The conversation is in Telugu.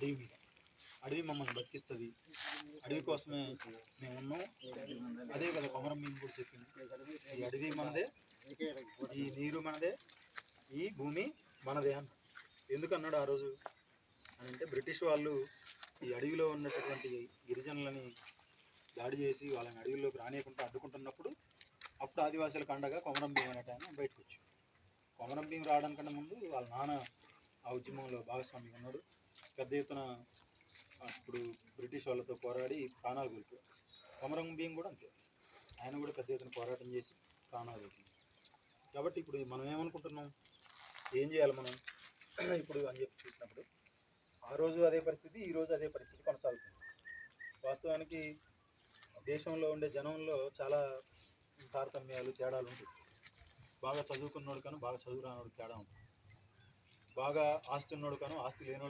అడవి మీద. అడవి మమ్మల్ని బతికిస్తుంది, అడవి కోసమే మేము ఉన్నాం. అదే కదా కొమరం భీం కూడా చెప్పింది, ఈ అడవి మనదే, ఈ నీరు మనదే, ఈ భూమి మనదే అన్న. ఎందుకన్నాడు ఆ రోజు అని అంటే, బ్రిటిష్ వాళ్ళు ఈ అడవిలో ఉన్నటువంటి గిరిజనులని దాడి చేసి వాళ్ళని అడవిలోకి రానియకుండా అడ్డుకుంటున్నప్పుడు, అప్పుడు ఆదివాసులకు అండగా కొమరం భీం అనేట ఆయన బయటకు వచ్చి, కొమరం భీం రావడానికన్నా ముందు వాళ్ళ నాన్న ఆ ఉద్యమంలో భాగస్వామిగా ఉన్నాడు. పెద్ద ఎత్తున ఇప్పుడు బ్రిటిష్ వాళ్ళతో పోరాడి ప్రాణాలు కోల్పోయాడు. కొమరం భీం కూడా అంతే, ఆయన కూడా పెద్ద ఎత్తున పోరాటం చేసి ప్రాణాలు కోల్పోయాడు. కాబట్టి ఇప్పుడు మనం ఏమనుకుంటున్నాం, ఏం చేయాలి మనం ఇప్పుడు అని చెప్పి చూసినప్పుడు, ఆ రోజు అదే పరిస్థితి, ఈరోజు అదే పరిస్థితి కొనసాగుతుంది. వాస్తవానికి దేశంలో ఉండే జనంలో చాలా తారతమ్యాలు, తేడాలు ఉంటాయి. బాగా చదువుకున్నోడు కానీ బాగా చదువు రానోడు తేడా ఉంటుంది. బాగా ఆస్తి ఉన్నోడు కానీ ఆస్తి లేనోడు